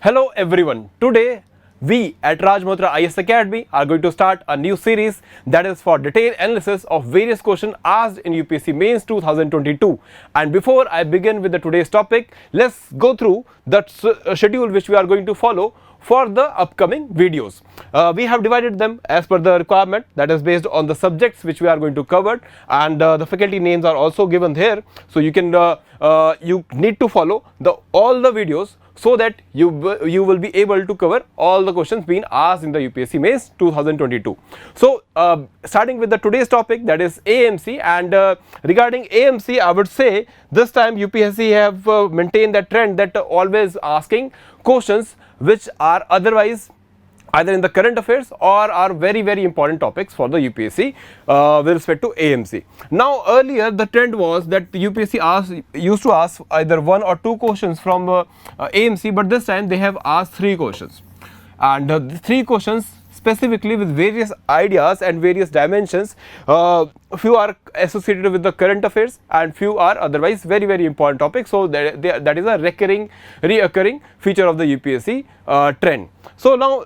Hello everyone. Today we at Malhotra IS Academy are going to start a new series that is for detailed analysis of various questions asked in UPSC Mains 2022. And before I begin with the today's topic, let's go through the schedule which we are going to follow for the upcoming videos. We have divided them as per the requirement, that is based on the subjects which we are going to cover, and the faculty names are also given there, so you can you need to follow all the videos so that you will be able to cover all the questions being asked in the UPSC Mains 2022. So starting with the today's topic, that is AMC, and regarding AMC, I would say this time UPSC have maintained that trend that always asking questions which are otherwise either in the current affairs or are very important topics for the UPSC with respect to AMC. Now earlier the trend was that the UPSC used to ask either one or two questions from AMC, but this time they have asked three questions, and the three questions specifically with various ideas and various dimensions. Few are associated with the current affairs and few are otherwise very important topics. So that is a reoccurring feature of the UPSC trend. So now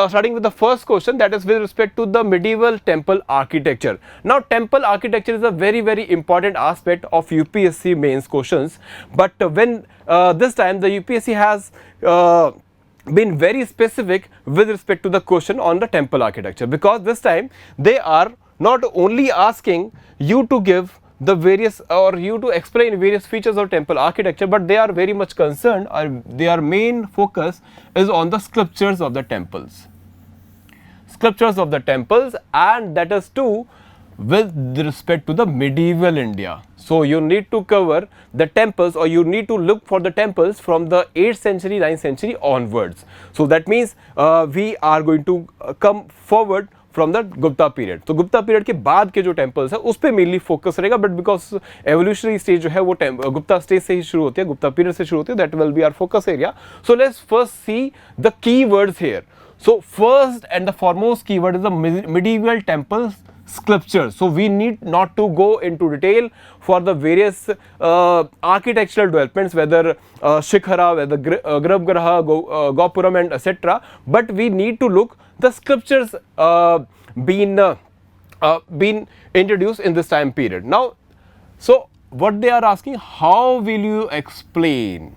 starting with the first question, that is with respect to the medieval temple architecture. Now temple architecture is a very important aspect of UPSC mains questions, but when this time the UPSC has been very specific with respect to the question on the temple architecture, because this time they are not only asking you to give the various or you to explain various features of temple architecture, but they are very much concerned, or their main focus is on the sculptures of the temples. Sculptures of the temples, and that is too with respect to the medieval India. So you need to cover the temples, or you need to look for the temples from the 8th century, 9th century onwards. So that means we are going to come forward from the Gupta period. तो Gupta period के बाद के जो temples है उस पे mainly focus रहेगा, but because evolutionary stage जो है वो गुप्ता स्टेज से ही शुरू होती है, गुप्ता पीरियड से शुरू होती है, that will be our focus area. So let's first see the keywords here. So first and the foremost keyword is the medieval temples sculpture. So we need not to go into detail for the various architectural developments, whether Shikhara, whether Garbhagriha, Gopuram and etc. But we need to look the sculptures been introduced in this time period. Now, so what they are asking, how will you explain?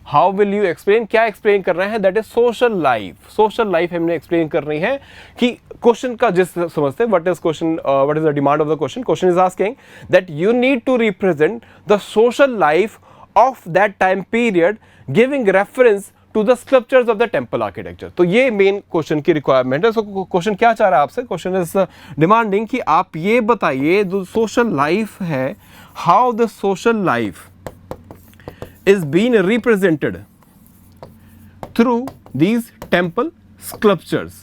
How will you explain, क्या explain कर रहे हैं, that is social life. Social life हमने explain कर रही है कि question का जिस समझते हैं what is question, what is the demand of the question. Question is asking that you need to represent the social life of that time period giving reference to the sculptures of the temple architecture. तो ये main question की requirement है. So question क्या चाह रहा है आपसे, question is demanding कि आप ये बताइए जो सोशल लाइफ है, how the social life is being represented through these temple sculptures.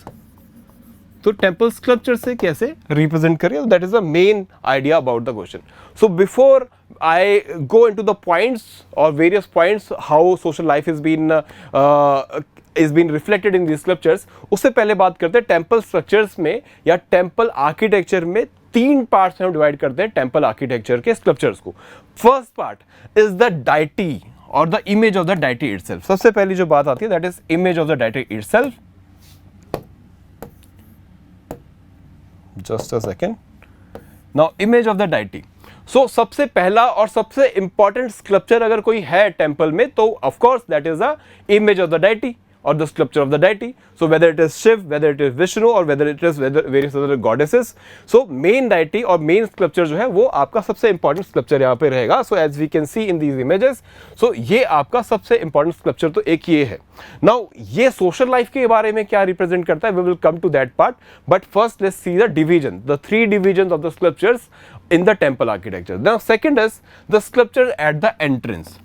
तो temple sculpture से कैसे represent करें, that is the main idea about the question. So before I go into the points or various points how social life is been reflected in these sculptures, उससे पहले बात करते हैं temple structures में या temple architecture में तीन parts में हम डिवाइड करते हैं टेम्पल आर्किटेक्चर के स्कल्पचर्स को. First part is the deity और the image of the deity itself. सबसे पहली जो बात आती है that is image of the deity itself. Just a second. Now image of the deity. So सबसे पहला और सबसे इंपॉर्टेंट स्कल्पचर अगर कोई है टेम्पल में, तो of course that is the image of the deity or the sculpture of the deity. So whether it is Shiv, whether it is Vishnu or whether it is various other goddesses, so main deity or main sculpture जो है वो आपका सबसे important sculpture यहाँ पे रहेगा. So as we can see in these images, so ये आपका सबसे important sculpture तो एक ये है. Now ये social life के बारे में क्या represent करता है, we will come to that part, but first let's see the division, the three divisions of the sculptures in the temple architecture. Now second is the sculpture at the entrance.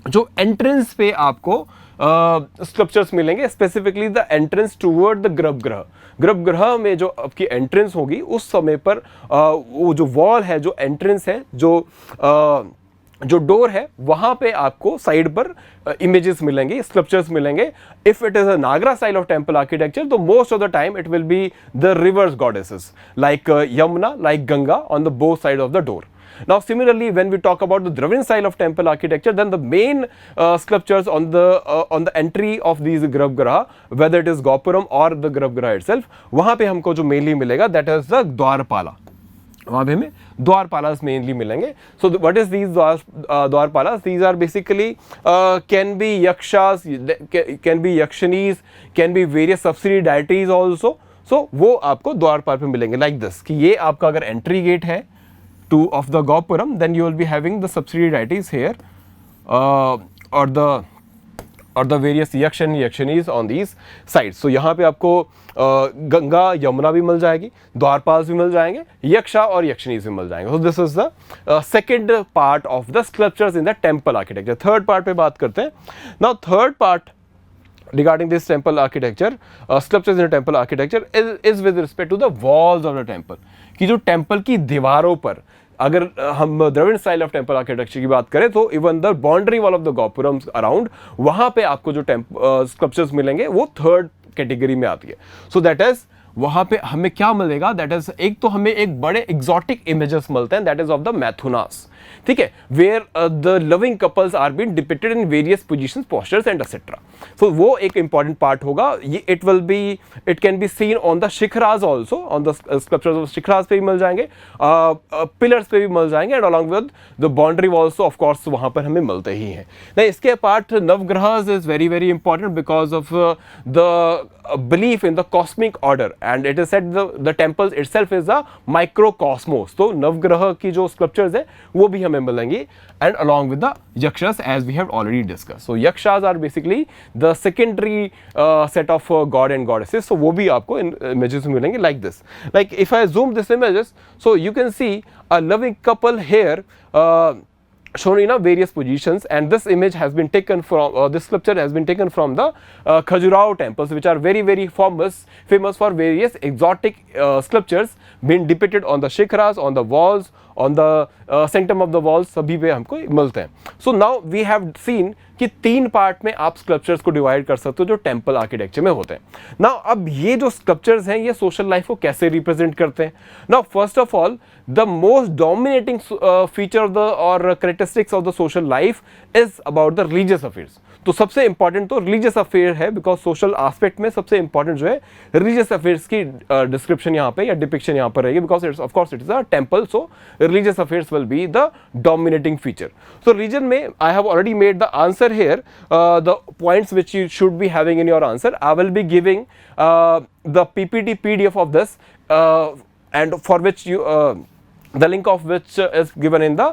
जो entrance पे आपको sculptures मिलेंगे, specifically the entrance toward the गर्भगृह. गर्भगृह में जो आपकी entrance होगी उस समय पर वो जो वॉल है, जो एंट्रेंस है, जो डोर है, वहां पे आपको साइड पर इमेजेस मिलेंगे, स्कल्पचर्स मिलेंगे. If it is a Nagara style of temple architecture, तो most of the time it will be the rivers goddesses like Yamuna, like Ganga on the both side of the door. Now similarly, when we talk about the Dravidian style of temple architecture, then the main sculptures on the entry of these Garbhagriha, whether it is Gopuram or the Garbhagriha itself, वहाँ पे हमको जो mainly मिलेगा, that is the द्वारपाला. वहाँ पे हमें dwarapalas mainly मिलेंगे. So what is these dwarapalas? These are basically can be yakshas, can be yakshinis, can be various subsidy deities also. So वो आपको द्वारपाल पे मिलेंगे लाइक दिस, कि ये आपका अगर एंट्री गेट है to of the gopuram, then you will be having the subsidy deities here और the various yaksha and yakshinis on these sides. So यहाँ पे आपको गंगा यमुना भी मिल जाएगी, द्वारपाल भी मिल जाएंगे, यक्षा और यक्षनीज भी मिल जाएंगे. सो this is the second part of the sculptures in the temple architecture. Third part पे बात करते हैं. Now third part regarding this temple architecture, sculptures in the temple architecture is with respect to the walls of the temple. कि जो temple की दीवारों पर, अगर हम Dravida style of temple architecture की बात करें तो even the boundary wall of the gopurams around, वहां पे आपको जो स्कल्पचर्स मिलेंगे वो थर्ड कैटेगरी में आती है. सो दैट इज वहां पे हमें क्या मिलेगा, दैट इज एक तो हमें एक बड़े एग्जॉटिक इमेजेस मिलते हैं, that is of the maithunas. ठीक है, where the loving couples are been depicted in various positions, postures and etcetera. So वो एक इंपॉर्टेंट पार्ट होगा. ये it can be seen on the shikharas also, on the sculptures of shikharas पे भी मिल जाएंगे, पिलर्स पे भी मिल जाएंगे, and along with the boundary walls of course वहां पर हमें मिलते ही हैं. नहीं, इसके apart नवग्रहस is very very important because of the belief in the cosmic order, and it is said the temples itself is a microcosmos. तो नवग्रह की जो sculptures है वो भी हमें मिलेंगी, and along with the yakshas as we have already discussed. So yakshas are basically the secondary set of god and goddesses. So वो भी आपको इन images में मिलेंगे like this. Like if I zoom this images, so you can see a loving couple here shown in various positions, and this image has been taken from this sculpture has been taken from the Khajuraho temples, which are very very famous for various exotic sculptures being depicted on the shikharas, on the walls, on the sanctum of the walls, सभी पे हमको मिलते हैं. So now we have seen कि तीन part में आप sculptures को डिवाइड कर सकते हो जो टेम्पल आर्किटेक्चर में होते हैं. नाउ अब ये जो स्कल्पचर्स हैं ये सोशल लाइफ को कैसे रिप्रेजेंट करते हैं? Now first of all, the most dominating feature of the और characteristics of the social life is about the religious affairs. तो सबसे इंपॉर्टेंट तो रिलीजियस अफेयर है, बिकॉज सोशल एस्पेक्ट में सबसे इंपॉर्टेंट जो है रिलीजियस अफेयर्स की डिस्क्रिप्शन यहाँ पे या डिपिक्शन यहाँ पर रहेगी, because it's of course it is a temple, so religious affairs will be the dominating feature. So region में I have already made the answer here, the points which you should be having in your answer. I will be giving the PPT PDF of this, and for which you the link of which is given in the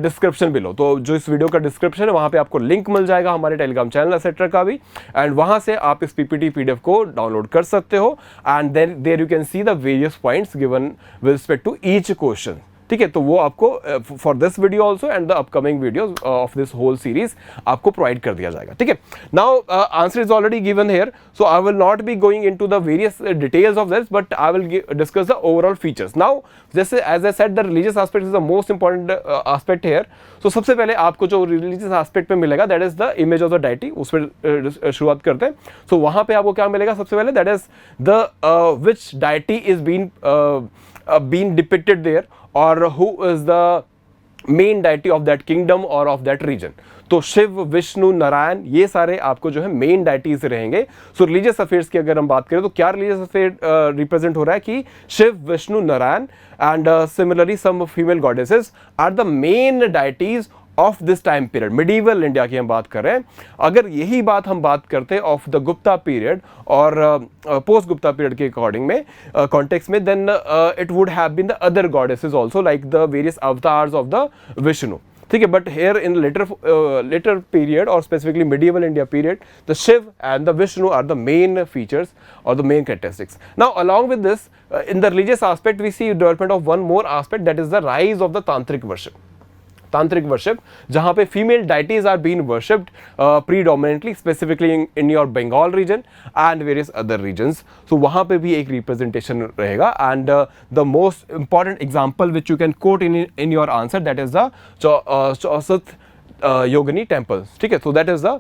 description below. तो जो इस video का description है वहाँ पे आपको link मिल जाएगा हमारे टेलीग्राम चैनल एक्सेट्रा का भी, एंड वहाँ से आप इस PPT PDF को डाउनलोड कर सकते हो, and there you can see the various points given with respect to each question. ठीक है, तो वो आपको for this video also and the upcoming videos of this whole series आपको प्रोवाइड कर दिया जाएगा. ठीक है, now answer is already given here, so I will not be going into the various details of this, but I will discuss the overall features. Now जैसे as I said, the religious aspect is the most important aspect here. So सबसे पहले आपको जो religious aspect पे मिलेगा that is the image of the deity, उस पर शुरुआत करते हैं. सो वहां पे आपको क्या मिलेगा सबसे पहले, that is the which deity is been depicted there, और who is the main deity of that kingdom or of that region. तो शिव, विष्णु, नारायण, ये सारे आपको जो है मेन डाइटीज रहेंगे. सो रिलीजियस अफेयर्स की अगर हम बात करें तो क्या रिलीजियस अफेयर रिप्रेजेंट हो रहा है कि Shiva, Vishnu, Narayana and similarly some female goddesses are the main deities of this time period. Medieval India की हम बात कर रहे हैं. अगर यही बात हम बात करते हैं ऑफ द गुप्ता पीरियड और पोस्ट गुप्ता पीरियड के अकॉर्डिंग में कॉन्टेक्स्ट में, then it would have been the other goddesses also like the various avatars of the Vishnu. ठीक है, but here in later period और specifically medieval India period, the Shiva and the Vishnu are the main features और the main characteristics. Now along with this, in the religious aspect we see development of one more aspect, that is the rise of the tantric worship. Tantric worship, जहाँ पे female deities are being worshipped predominantly, specifically in your Bengal region and various other regions. So वहाँ पे भी एक representation रहेगा, and the most important example which you can quote in your answer, that is the Chausat Yogini temples. ठीक है, so that is the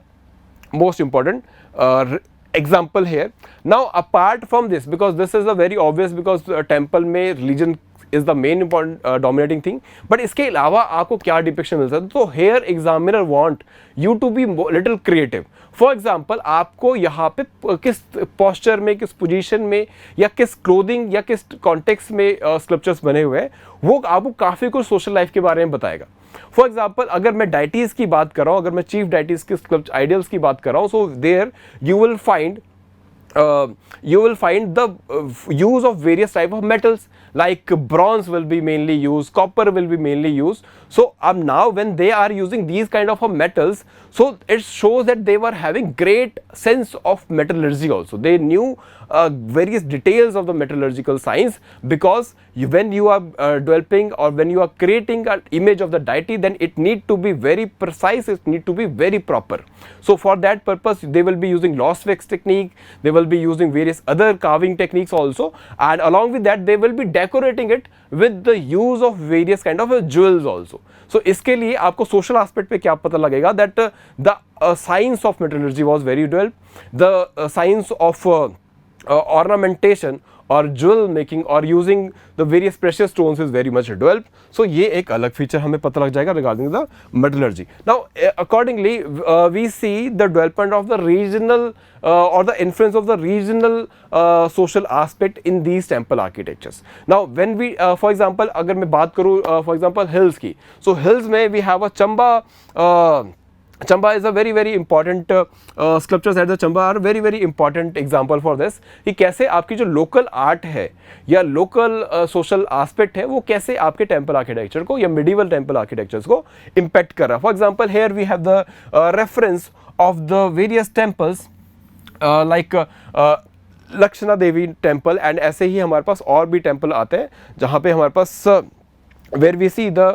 most important example here. Now apart from this, because this is a very obvious, because temple में religion is the main important dominating thing, but इसके अलावा आपको क्या depiction मिल सकता है? तो here examiner want you to be little creative. For example आपको यहाँ पे किस पोस्चर में, किस पोजीशन में, या किस क्लोथिंग या किस कॉन्टेक्स्ट में स्कल्पचर्स बने हुए हैं, वो आपको काफ़ी कुछ सोशल लाइफ के बारे में बताएगा. फॉर एग्जाम्पल अगर मैं डाइटीज की बात कर रहा हूँ, अगर मैं चीफ डाइटीज के स्कल्पचर आइडियल्स की बात कर रहा हूँ, so there you will find the use of various type of metals, like bronze will be mainly used, copper will be mainly used. So now when they are using these kind of metals, so it shows that they were having great sense of metallurgy also. They knew various details of the metallurgical science, because when you are developing or when you are creating an image of the deity, then it need to be very precise, it need to be very proper. So for that purpose they will be using lost wax technique, they will be using various other carving techniques also, and along with that they will be decorating it with the use of various kind of jewels also. So इसके लिए आपको social aspect पे क्या पता लगेगा, that the science of metallurgy was very developed, the science of ornamentation और jewel making और using the various precious stones is very much developed. So ये एक अलग feature हमें पता लग जाएगा regarding the metallurgy. Now accordingly we see the development of the regional or the influence of the regional social aspect in these temple architectures. Now when we for example अगर मैं बात करूँ for example hills की, so hills में we have a Chamba is a very very important sculptures at the Chamba are very very important example for this, कि कैसे आपकी जो local art है या local social aspect है वो कैसे आपके temple architecture को या medieval temple architectures को impact कर रहा है. For example here we have the reference of the various temples like Lakshana Devi temple, and ऐसे ही हमारे पास और भी टेम्पल आते हैं जहाँ पे हमारे पास where we see the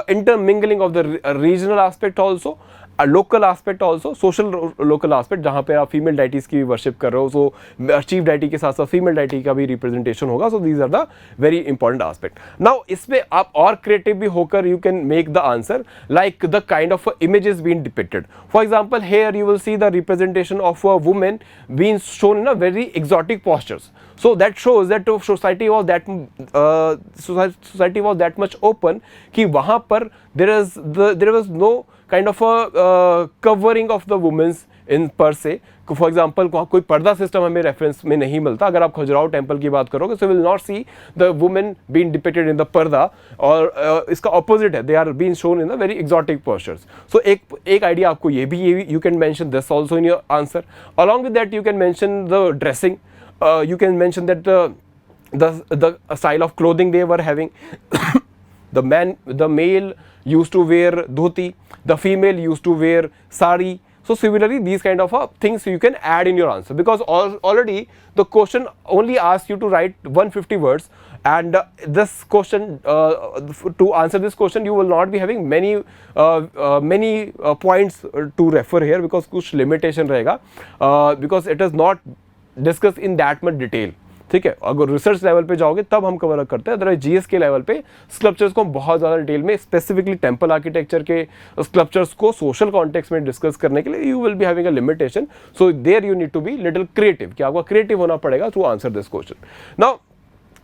intermingling of the regional aspect also, a local aspect also, social local aspect, जहाँ पे आप फीमेल डाइटीज की वर्शिप कर रहे हो, सो चीफ डाइटी के साथ साथ फीमेल डाइटी का भी रिप्रेजेंटेशन होगा. So these are the very important aspect. Now इसमें आप और क्रिएटिव भी होकर you can make the answer like the kind of images being depicted. For example here you will see the representation of a women being shown in a very exotic postures. So that shows that society was that much open कि वहाँ पर there was no kind of a covering of the women's in per se. For example कोई पर्दा system हमें reference में नहीं मिलता. अगर आप खजुराहो टेम्पल की बात करोगे so will not see the women being depicted in the पर्दा, और इसका opposite है, they are being shown in the very exotic postures. So एक idea आपको ये भी you can mention this also in your answer. Along with that you can mention the dressing. You can mention that the style of clothing they were having. the male used to wear dhoti, the female used to wear sari. So similarly these kind of things you can add in your answer, because already the question only asks you to write 150 words, and this question to answer this question you will not be having many points to refer here, because कुछ limitation रहेगा, because it is not discuss in that much detail. ठीक है, अगर research level पे जाओगे तब हम cover करते हैं, अदरवाइज जीएस के लेवल पे स्कल्पचर्स को बहुत ज़्यादा डिटेल में स्पेसिफिकली टेम्पल आर्किटेक्चर के स्कल्पचर्स को सोशल कॉन्टेक्स्ट में डिस्कस करने के लिए you will be having a limitation. So there you need to be little creative, कि आपको क्रिएटिव होना पड़ेगा to answer this question. Now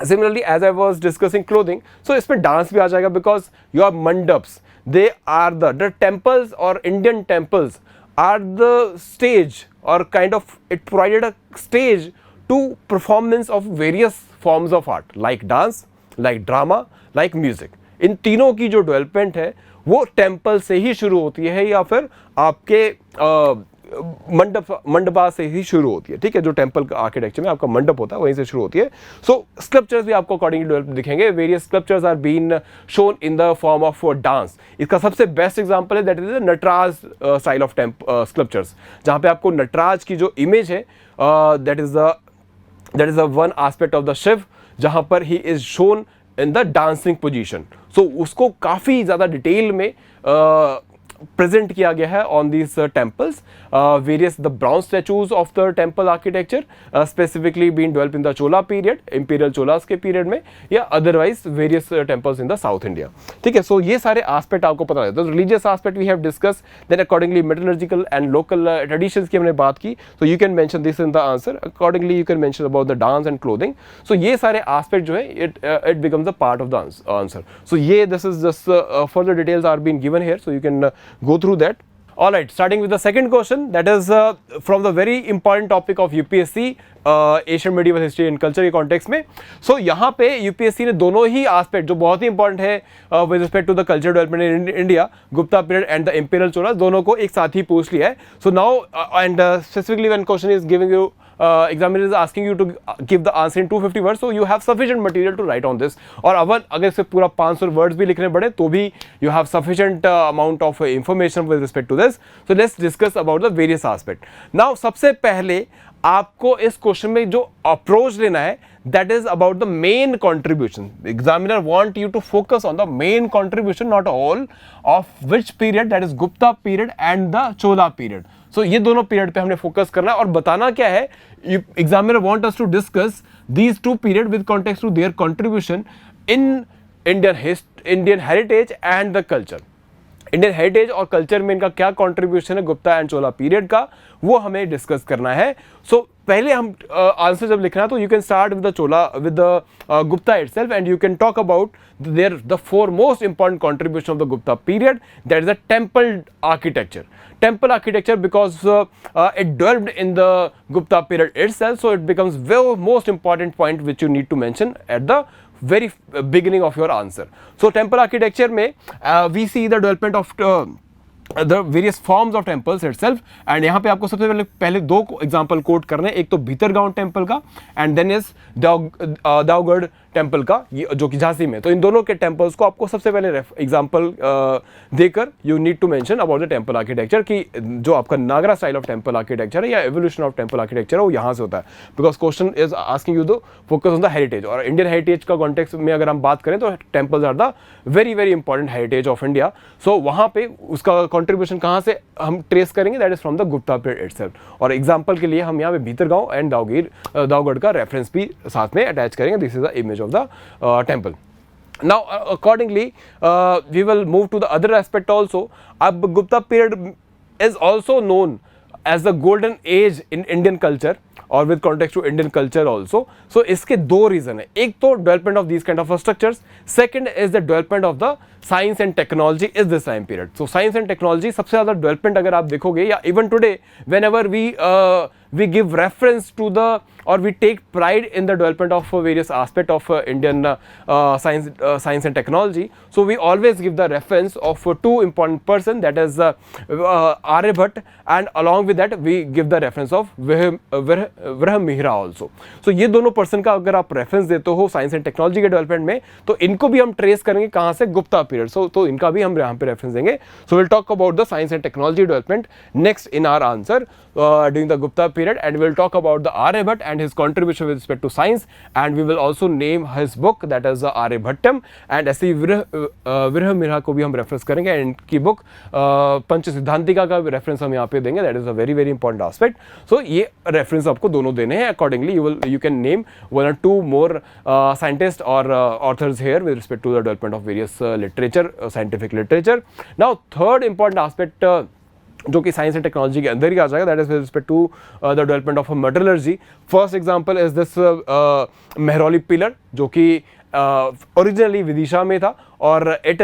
similarly as I was discussing clothing, so इसमें डांस भी आ जाएगा, because your mandapas they are the temples और Indian temples are the stage, or kind of it provided a stage to performance of various forms of art like dance, like drama, like music. इन तीनों की जो development है वो temple से ही शुरू होती है या फिर आपके मंडपा से ही शुरू होती है. ठीक है, जो टेम्पल आर्किटेक्चर में आपका मंडप होता है वहीं से शुरू होती है. सो स्कल्पचर्स भी आपको अकॉर्डिंगली डेवलप दिखेंगे. Various sculptures are been shown in the form of dance. इसका सबसे बेस्ट एग्जांपल है that is Nataraja style of sculptures, जहाँ पे आपको नटराज की जो इमेज है that is the one aspect of the Shiva, जहाँ पर he is shown in the dancing position. So उसको काफ़ी ज़्यादा डिटेल में present किया गया है on these temples. Various the bronze statues of the temple architecture specifically being developed in the Chola period, Imperial Cholas के period में, या otherwise various temples in the South India. ठीक है, so ये सारे aspect आपको पता है. The religious aspect we have discussed, then accordingly metallurgical and local traditions की हमने बात की, so you can mention this in the answer. Accordingly you can mention about the dance and clothing. So ये सारे aspect जो है it becomes a part of the answer. So ये this is just further details are being given here, so you can go through that. All right, starting with the second question, that is from the very important topic of UPSC, Asian medieval history and culture के context में. So यहाँ पे UPSC ने दोनों ही aspect जो बहुत ही important है with respect to the culture development in India, Gupta period and the Imperial Cholas, दोनों को एक साथ ही पूछ लिया है. So now and specifically when question is giving you examiner is asking you to give the answer in 250 words, so you have sufficient material to write on this. और अगर इसे पूरा 500 words भी लिखने पड़े तो भी you have sufficient amount of information with respect to this. So let's discuss about the various aspect. Now सबसे पहले आपको इस क्वेश्चन में जो अप्रोच लेना है, that is about the main contribution. Examiner want you to focus on the main contribution, not all, of which period, that is Gupta period and the Chola period. So ये दोनों period पे हमने focus करना है और बताना क्या है. Examiner want us to discuss these two period with context to their contribution in Indian heritage and the culture. Indian heritage और कल्चर में इनका क्या कंट्रीब्यूशन है गुप्ता एंड चोला पीरियड का, वो हमें डिस्कस करना है. सो पहले हम आंसर जब लिखना है तो you can start with the Chola with the Gupta itself and you can talk about their the four most important contribution of the Gupta period, that is the temple architecture. Temple architecture because it developed in the Gupta period itself, so it becomes very most important point which you need to mention at the very beginning of your answer. So temple architecture में we see the development of the various forms of temples itself, and यहाँ पे आपको सबसे पहले दो example coat करने हैं. एक तो भीतरगांव टेम्पल का एंड देन इज दावगढ़ टेम्पल का, जो कि झांसी में. तो इन दोनों के टेम्पल्स को आपको सबसे पहले एग्जाम्पल देकर you need to mention about the temple architecture कि जो आपका Nagara style of temple architecture है या एवोल्यूशन ऑफ टेम्पल आर्किटेक्चर है वो यहाँ से होता है. Because question is asking you the focus on the heritage, और इंडियन हेरिटेज का कॉन्टेक्स्ट में अगर हम बात करें तो temples are the very very important heritage of India. So वहाँ पे उसका कॉन्ट्रीब्यूशन कहाँ से हम ट्रेस करेंगे, that is from the Gupta period itself. और एग्जाम्पल के लिए हम यहाँ पे भीतरगांव एंड दावगढ़ का रेफरेंस भी साथ में अटैच करेंगे. This is the image of the temple. Now accordingly we will move to the other aspect also. Ab Gupta period is also known as the golden age in Indian culture or with context to Indian culture also. So इसके दो reason है. एक तो development of these kind of structures, second is the development of the science and technology is this time period. So science and technology सबसे ज़्यादा development अगर आप देखोगे, या even today whenever we give reference to the or we take pride in the development of various aspect of Indian science and technology, so we always give the reference of two important person, that is Aryabhat, and along with that we give the reference of Vrahmihra also. So ये दोनों person का अगर आप reference देते हो science and technology के development में, तो इनको भी हम ट्रेस करेंगे कहाँ से, गुप्ता पीरियड. सो तो इनका भी हम यहाँ पे रेफरेंस देंगे. So will talk about the science and technology development next in our answer during the Gupta period, and we will talk about the Aryabhat and his contribution with respect to science, and we will also name his book, that is Aryabhattam, and ऐसे Vrahmihra को भी हम reference करेंगे, and इनकी book पंच सिद्धांतिका का reference हम यहाँ पे देंगे. That is a very very important aspect. So ये रेफरेंस आपको दोनों देने हैं. Accordingly you can name one or two more scientists or authors here with respect to the development of various literature, scientific literature. Now third important aspect जो कि science and technology के अंदर ही आ जाएगा, that is with respect to the development of metallurgy. First example is this Mehrauli pillar, जो कि originally Vidisha में था, और it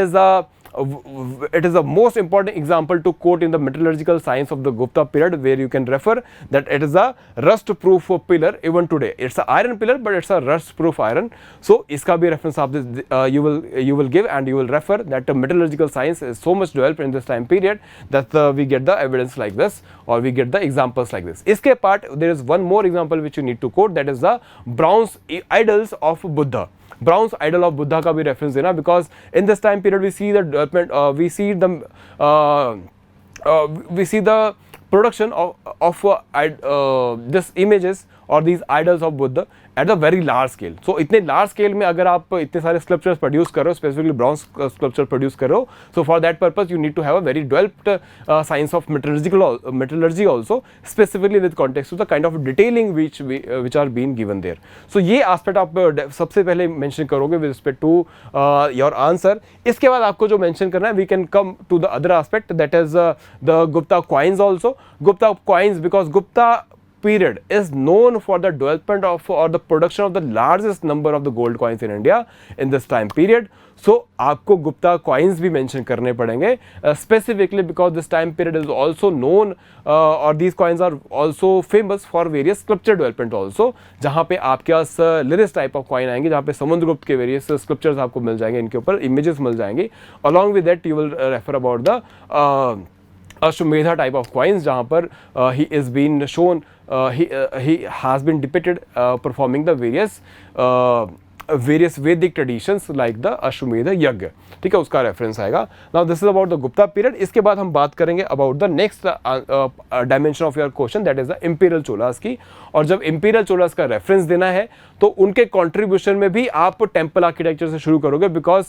is the most important example to quote in the metallurgical science of the Gupta period, where you can refer that it is a rust proof pillar even today. It's a iron pillar but it's a rust proof iron. So iska bhi reference of this you will give, and you will refer that the metallurgical science is so much developed in this time period that we get the evidence like this, or we get the examples like this. Iske part there is one more example which you need to quote, that is the bronze idols of Buddha. Bronze idol of Buddha का भी reference देना, because in this time period we see the development, we see the production of this images और these idols of Buddha at a very large scale. So इतने large scale में अगर आप इतने सारे sculptures produce कर रहे हो, specifically bronze sculpture produce कर रहे हो, so for that purpose you need to have a very developed science of metallurgy also, specifically with context to the kind of detailing which are being given there. So ये aspect आप सबसे पहले mention करोगे with respect to your answer. इसके बाद आपको जो mention करना है, we can come to the other aspect, that is the Gupta coins also. Gupta coins, because Gupta period is known for the development of or the production of the largest number of the gold coins in India in this time period. So आपको Gupta coins भी mention करने पड़ेंगे, specifically because this time period is also known or these coins are also famous for various sculpture development also, जहाँ पे आपके पास लिरिस type of coin आएंगे, जहाँ पे समुद्रगुप्त के various sculptures आपको मिल जाएंगे, इनके ऊपर images मिल जाएंगे. Along with that you will refer about the Ashwamedha type of coins, जहाँ पर he is been shown, he has been depicted performing the various Vedic traditions like the Ashwamedha Yagya. ठीक है, उसका रेफरेंस आएगा. Now this is about the Gupta period. इसके बाद हम बात करेंगे about the next dimension of your question, that is the Imperial Cholas की. और जब Imperial Cholas का रेफरेंस देना है तो उनके कंट्रीब्यूशन में भी आप टेम्पल आर्किटेक्चर से शुरू करोगे, because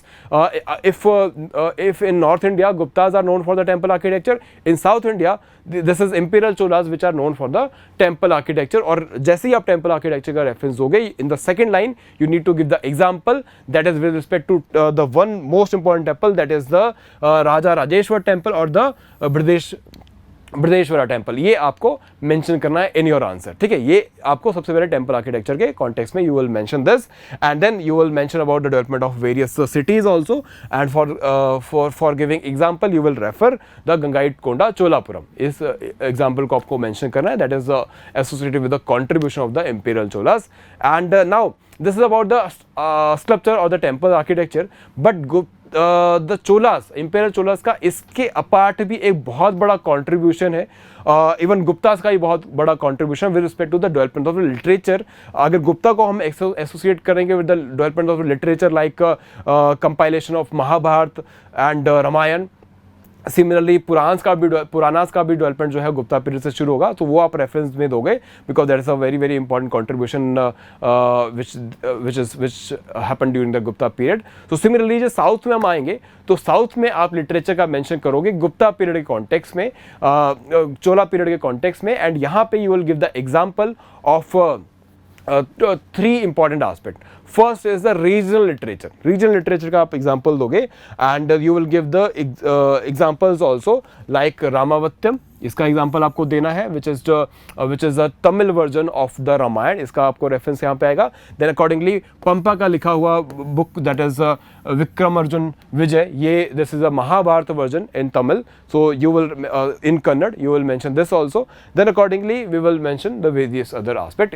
if in North India Guptas are known for the temple architecture, in South India this is imperial Cholas which are known for the temple architecture. और जैसे ही आप टेम्पल आर्किटेक्चर का रेफरेंस दोगे, in the second line you need to give the example, that is with respect to the one most important temple, that is the Raja Rajeshwar temple और the Brihadeshwara temple. ये आपको mention करना है इन योर आंसर. ठीक है, ये आपको सबसे पहले टेम्पल आर्किटेक्चर के कॉन्टेक्स्ट में you will mention this, and then you will mention about the development of various cities also, and for giving example you will refer the Gangaikonda Cholapuram. इस एग्जांपल को आपको मेंशन करना है, that is associated with the contribution of the imperial Cholas. And now this is about the sculpture और the temple architecture, but the Cholas, imperial Cholas का इसके apart भी एक बहुत बड़ा कंट्रीब्यूशन है. इवन गुप्तास का ही बहुत बड़ा contribution with respect to the development of literature. अगर गुप्ता को हम एसोसिएट करेंगे with the development of literature like compilation of Mahabharata and Ramayana, similarly Puranas का भी डेवलपमेंट जो है गुप्ता पीरियड से शुरू होगा, तो वो आप रेफरेंस में दोगे, because that is a very very important contribution which happen during the Gupta period. तो सिमिलरली जो साउथ में हम आएंगे, तो साउथ में आप लिटरेचर का मेंशन करोगे गुप्ता पीरियड के कॉन्टेक्स्ट में, चोला पीरियड के कॉन्टेक्स्ट में, एंड यहाँ पे you will give the example of three important aspects. First is the regional literature. Regional literature का आप example दोगे, and you will give the examples also like Ramavatyam. इसका एग्जाम्पल आपको देना है, which is the Tamil version of the Ramayan. इसका आपको reference यहाँ पे आएगा. Then accordingly पंपा का लिखा हुआ book, that is Vikramarjuna Vijaya, ये this is a Mahabharata version in Tamil. So you will in Kannada you will mention this also. Then accordingly we will mention the various other aspect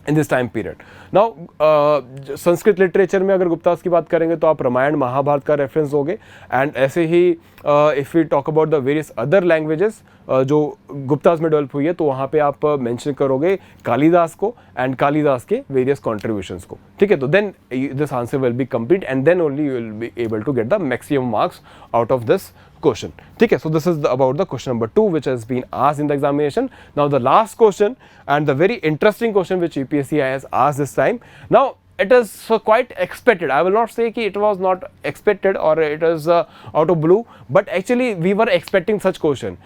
in this time period. Now Sanskrit literature में अगर गुप्तास की बात करेंगे तो आप रामायण महाभारत का reference दोगे, and ऐसे ही if we talk about the various other languages जो गुप्तास में डेवलप हुई है, तो वहाँ पे आप मेंशन करोगे कालिदास को एंड कालिदास के वेरियस कॉन्ट्रीब्यूशंस को. ठीक है, तो then this answer will be complete, and then only you will be able to get the maximum marks out of this question. ठीक है, so this is about the question number 2 which has been asked in the examination. Now the last question and the very interesting question which UPSC has asked this time. Now it is quite expected. I will not say that it was not expected or it is out of blue, but actually we were expecting such question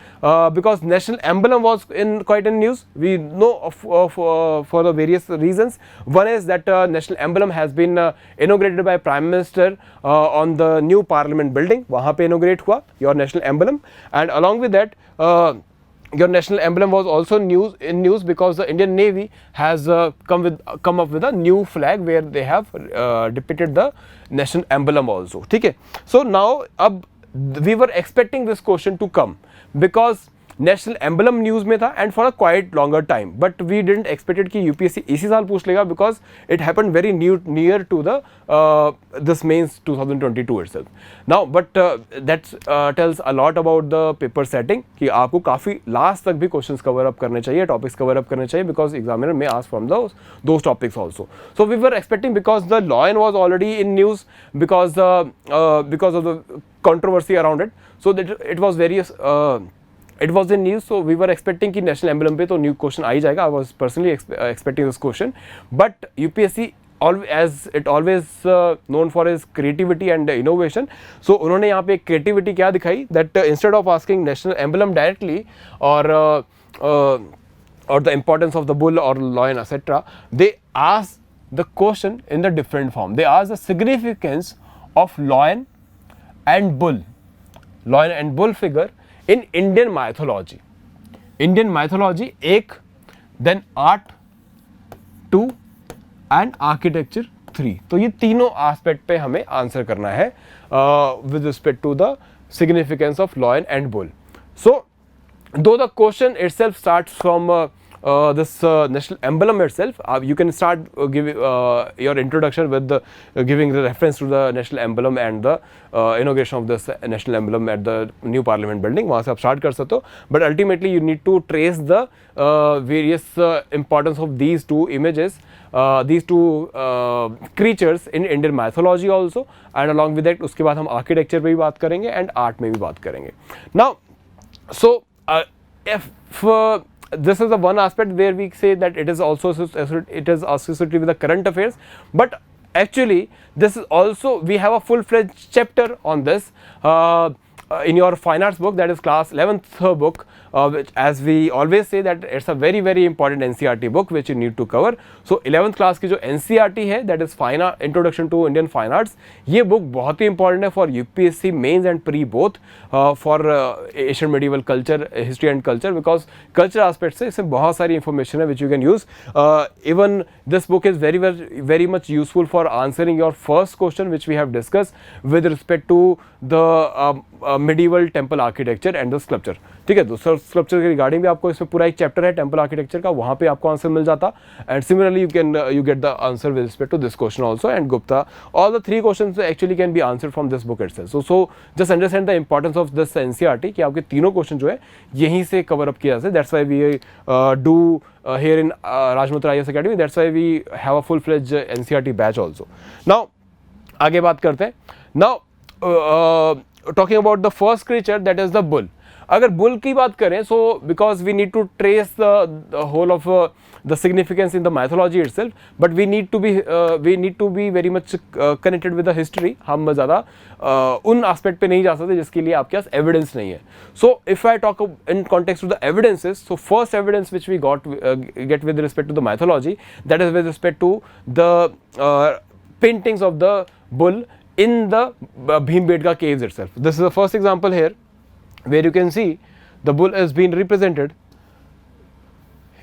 because national emblem was quite in news. We know for the various reasons. One is that national emblem has been inaugurated by Prime Minister on the new Parliament building. वहाँ पे inaugurate हुआ your national emblem, and along with that your national emblem was also in news because the Indian Navy has come up with a new flag where they have depicted the national emblem also. ठीक है, so now अब we were expecting this question to come because national emblem news में था and for a quite longer time, but we didn't expected कि UPSC इसी साल पूछ लेगा because it happen very near to the this mains 2022 itself. Now but that tells a lot about the paper setting कि आपको काफ़ी last तक भी क्वेश्चंस कवर अप करने चाहिए, टॉपिक्स कवर अप करने चाहिए because examiner may ask from those topics also. So we were expecting because the lion was already in news because of the controversy around it, so that it was very it was in news, so we were expecting कि national emblem पे तो new question आ ही जाएगा. I was personally expecting this question, but UPSC as it always known for his creativity and innovation, so उन्होंने यहाँ पे creativity क्या दिखाई, that instead of asking national emblem directly or the importance of the bull or lion etc., they asked the question in the different form. They asked the significance of lion and bull figure in Indian mythology. Indian mythology 1, then art 2 and architecture 3. तो ये तीनों aspect पे हमें answer करना है with respect to the significance of lion and bull. So though the question itself starts from this national emblem itself, you can start your introduction with giving the reference to the national emblem and the inauguration of this national emblem at the new parliament building. वहाँ से आप start कर सकते हो, but ultimately you need to trace the various importance of these two images, these two creatures in Indian mythology also, and along with that उसके बाद हम architecture पे भी बात करेंगे and art में भी बात करेंगे. Now, so if this is the one aspect where we say that it is also associated with the current affairs, but actually this is also, we have a full-fledged chapter on this in your fine arts book, that is class 11th book, which, as we always say, that it's a very very important NCERT book which you need to cover. So 11th class की जो NCERT है, that is fine art, introduction to Indian fine arts, ये book बहुत ही important है for UPSC mains and pre both, for Asian medieval culture, history and culture, because culture aspect से इसमें बहुत सारी information है which you can use. Even this book is very much useful for answering your first question which we have discussed with respect to the medieval temple architecture and the sculpture. ठीक है, तो sculpture के regarding भी आपको इसमें पूरा एक chapter है टेम्पल आर्किटेक्चर का, वहाँ पे आपको आंसर मिल जाता. And similarly you get the answer with respect to this question also, and Gupta, all the 3 questions actually can be answered from this book itself. So just understand the importance of this NCERT कि आपके तीनों question जो है यहीं से cover up किया जाए. That's why we do here in Malhotra IAS Academy, that's why we have a full-fledged NCERT batch also. Now आगे बात करते हैं. Now talking about the first creature, that is the bull. अगर bull की बात करें, so because we need to trace the whole of the significance in the mythology itself, but we need to be very much connected with the history. हम ज़्यादा उन aspect पे नहीं जा सकते जिसके लिए आपके पास एविडेंस नहीं है. So if I talk in context to the evidences, so first evidence which we get with respect to the mythology, that is with respect to the paintings of the bull in the Bhimbetka caves itself. This is the first example here where you can see the bull has been represented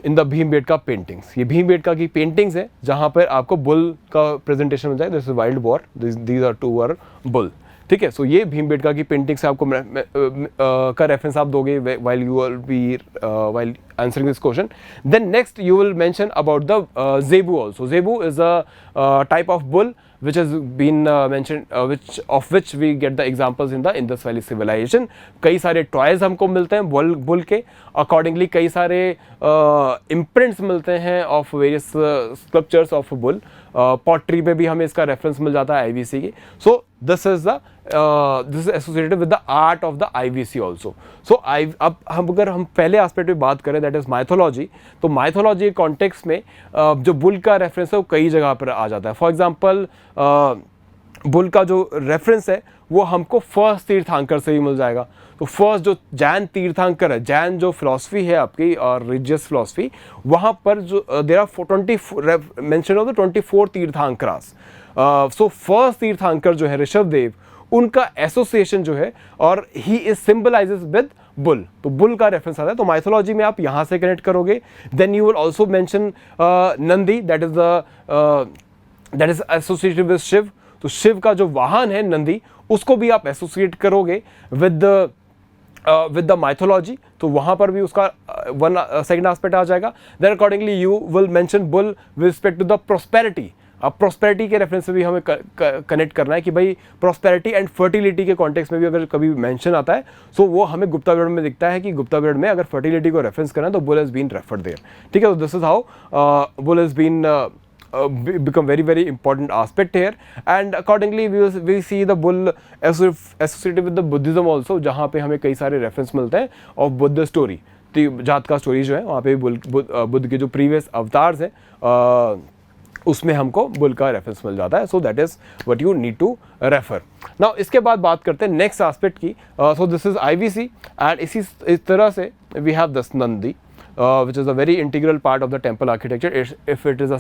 in the Bhimbetka paintings. ये Bhimbetka की paintings है जहाँ पर आपको bull का presentation मिल जाए. This is wild boar. These are two are bull. ठीक है, सो ये भीमबेटका की पेंटिंग से आपको का रेफरेंस आप दोगे while you will be while answering this question. Then next you will mention about the zebu also. Zebu is a type of bull which has been mentioned, which we get the examples in the Indus Valley civilization. कई सारे toys हमको मिलते हैं bull के, accordingly कई सारे imprints मिलते हैं of various sculptures of bull. Pottery पे भी हमें इसका रेफरेंस मिल जाता है IVC की. So this is associated with the art of the IVC also. So अब अगर हम पहले एस्पेक्ट पे बात करें, दैट इज माइथोलॉजी, तो माइथोलॉजी कॉन्टेक्स्ट में जो बुल का रेफरेंस है वो कई जगह पर आ जाता है. फॉर एग्जाम्पल बुल का जो रेफरेंस है वो हमको फर्स्ट तीर्थांकर से ही मिल जाएगा. तो फर्स्ट जो जैन तीर्थांकर है, जैन जो फिलॉसफी है आपकी और रिलीजियस फिलॉसफी, वहाँ पर जो there are 24 mention of the 24 tirthankaras. So first tirthankara जो है ऋषभदेव, उनका एसोसिएशन जो है, और he is symbolises with bull. तो बुल का रेफरेंस आता है. तो माइथोलॉजी में आप यहाँ से कनेक्ट करोगे. Then you will also mention Nandi, that is associated with Shiva. तो शिव का जो वाहन है नंदी, उसको भी आप एसोसिएट करोगे विद द माइथोलॉजी. तो वहाँ पर भी उसका सेकंड एस्पेक्ट आ जाएगा. Then accordingly you will mention bull with respect to the prosperity. अब प्रोस्पेरिटी के रेफरेंस से भी हमें कनेक्ट करना है कि भाई प्रोस्पेरिटी एंड फर्टिलिटी के कॉन्टेक्स्ट में भी अगर कभी मेंशन आता है, सो वो हमें गुप्ता पीरियड में दिखता है कि गुप्ता पीरियड में अगर फर्टिलिटी को रेफरेंस करना है तो bull has been referred there. ठीक है, तो this is how bull has been become very important aspect here. And accordingly we see the bull associated with the Buddhism also, जहाँ पे हमें कई सारे reference मिलते हैं of बुद्ध story, जात का स्टोरी जो है वहाँ पे बुद्ध के जो प्रीवियस अवतार्स हैं उसमें हमको बुल का रेफरेंस मिल जाता है. So that is what you need to refer. Now इसके बाद बात करते हैं नेक्स्ट एस्पेक्ट की. So this is IVC and इस तरह से we have this Nandi which is a very integral part of the temple architecture. If it is a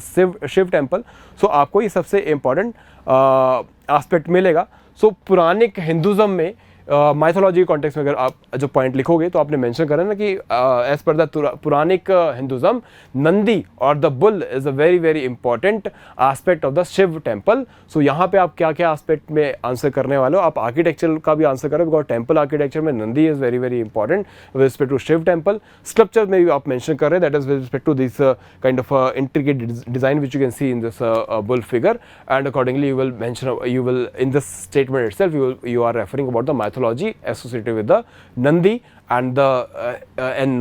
Shiva temple, so आपको ये सबसे इम्पॉर्टेंट एस्पेक्ट मिलेगा. सो पुरानिक हिंदुज़म में माइथोलॉजी के कॉन्टेक्स्ट में अगर आप जो पॉइंट लिखोगे तो आपने मेंशन करा ना कि as per the Puranic Hinduism Nandi और the bull is a very important aspect of the Shiva temple. So यहाँ पे आप क्या क्या एस्पेक्ट में आंसर करने वाले हो. आप आर्किटेक्चर का भी आंसर करो बिकॉज टेम्पल आर्किटेक्चर में Nandi is very important with respect to Shiva temple. Structure में भी आप मेंशन कर रहे हैं that is with respect to this kind of intricate design which you can see in this bull figure. And accordingly you will in this statement itself you are referring about the mythology associated with the Nandi and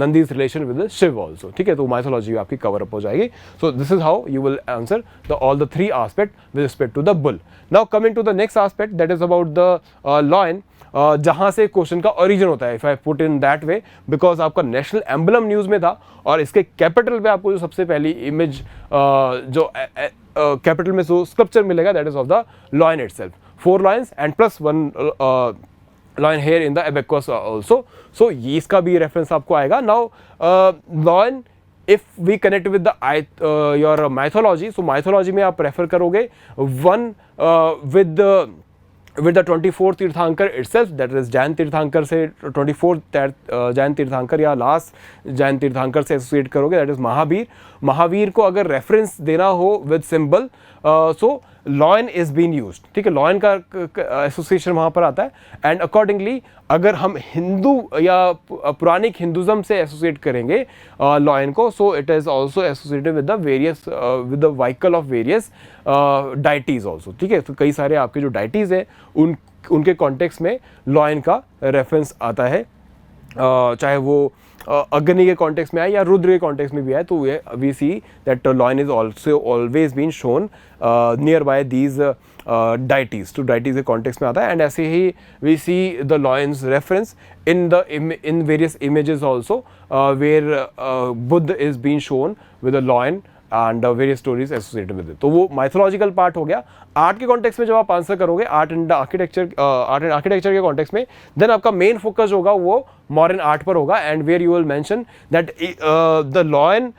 Nandi's relation with the Shiv also. ठीक है, तो mythology आपकी cover up हो जाएगी. So this is how you will answer all the three aspects with respect to the bull. Now coming to the next aspect that is about the lion. जहाँ से question का origin होता है, if I put in that way, because आपका national emblem news में था और इसके कैपिटल पे आपको जो सबसे पहली इमेज जो कैपिटल में जो स्कल्पचर मिलेगा that is of the lion itself. 4 lions and plus 1 lion here in the abacus also. So ये इसका भी रेफरेंस आपको आएगा. Now lion if we connect with the your mythology, so mythology में आप रेफर करोगे one with the 24 Teerthanker itself, that is Jain तीर्थांकर से 24 जैन तीर्थांकर या लास्ट जैन तीर्थांकर से एसोसिएट करोगे दैट इज महावीर. महावीर को अगर रेफरेंस देना हो with symbol so lion is been used. ठीक है, लॉयन का एसोसिएशन वहाँ पर आता है. एंड अकॉर्डिंगली अगर हम हिंदू या पुरानिक हिंदुज़म से एसोसिएट करेंगे लॉयन को, so it is also associated with the various with the vehicle of various deities also. ठीक है, तो कई सारे आपके जो डाइटीज़ हैं उनके कॉन्टेक्स्ट में लॉयन का रेफरेंस आता है, चाहे वो अग्नि के कॉन्टेक्स्ट में आए या रुद्र के कॉन्टेक्स्ट में भी आए. तो we see that lion is also always been shown near by these deities. तो डाइटीज के कॉन्टेक्स्ट में आता है. एंड ऐसे ही we see the lions reference in various images also where Buddha is being shown with a lion and various stories associated with it. तो वो mythological part हो गया. आर्ट के कॉन्टेक्स्ट में जब आप आंसर करोगे आर्ट एंड आर्किटेक्चर के कॉन्टेक्स्ट में, देन आपका मेन फोकस होगा वो मॉडर्न आर्ट पर होगा. And where you will mention that the lion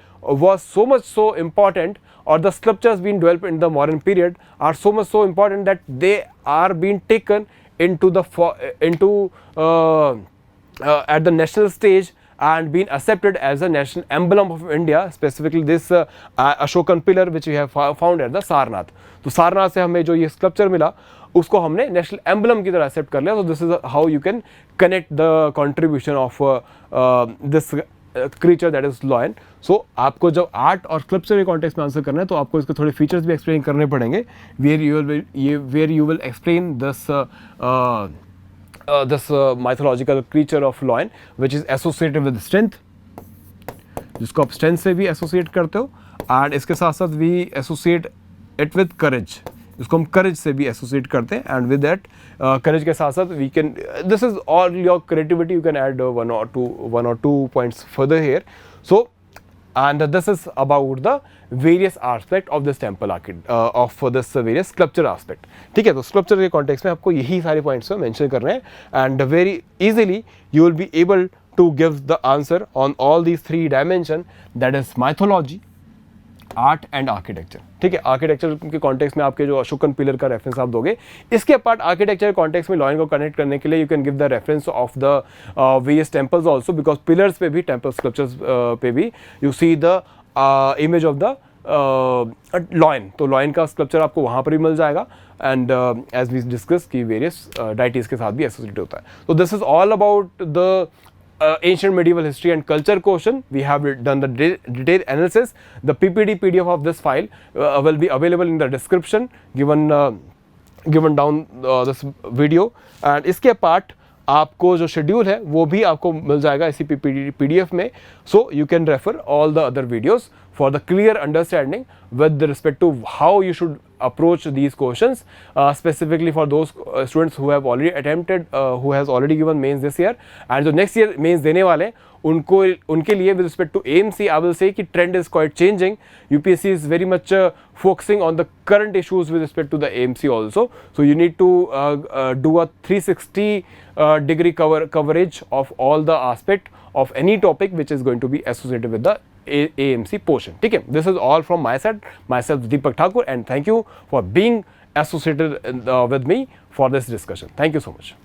was so much so important, or the sculptures being developed in the modern period are so much so important that they are being taken into the at the national stage and been accepted as a national emblem of India, specifically this Ashokan pillar which we have found at the Sarnath. तो सारनाथ से हमें जो ये sculpture मिला उसको हमने national emblem की तरह एक्सेप्ट कर लिया. तो this is how you can connect the contribution of this creature that is lion. So आपको जब आर्ट और स्कल्पचर के कॉन्टेक्स्ट में आंसर करना है तो आपको इसके थोड़े फीचर्स भी एक्सप्लेन करने पड़ेंगे. Where you will explain this mythological creature of lion which is associated with strength, जिसको आप strength से भी associate करते हो. and इसके साथ साथ we associate it with courage, इसको हम courage से भी associate करते हैं. and with that courage के साथ साथ we can this is all your creativity, you can add one or two points further here. So and this is about the various aspect of this temple of this various sculpture aspect. ठीक है, तो sculpture के context में आपको यही सारे points mention करने हैं. and very easily you will be able to give the answer on all these 3 dimensions, that is mythology, art and architecture. ठीक है, आर्किटेक्चर के कॉन्टेक्स्ट में आपके जो अशोकन पिलर का रेफरेंस आप दोगे. इसके अपार्ट आर्किटेक्चर कॉन्टेक्स्ट में लॉयन को कनेक्ट करने के लिए you can give the reference of the various temples also, because pillars पे भी टेम्पल स्कल्पचर्स पे भी you see the image of the lion. तो लॉयन का स्कल्पचर आपको वहाँ पर भी मिल जाएगा. एंड एज वी डिस्कस की वेरियस डाइटीज के साथ भी एसोसिएट होता है. तो this is all about the ancient medieval history and culture question. We have done the detailed analysis. The PPT PDF of this file will be available in the description given down this video. And इसके part आपको जो schedule है वो भी आपको मिल जाएगा इसी PDF में. So you can refer all the other videos for the clear understanding with respect to how you should approach these questions, specifically for those students who have already attempted, who has already given mains this year and जो next year mains देने वाले उनको उनके लिए with respect to AMC I will say कि trend is quite changing. UPSC is very much focusing on the current issues with respect to the AMC also. So you need to do a 360 degree coverage of all the aspect of any topic which is going to be associated with the AMC portion. ठीक है, this is all from my side, myself Deepak Thakur, and thank you for being associated with me for this discussion. Thank you so much.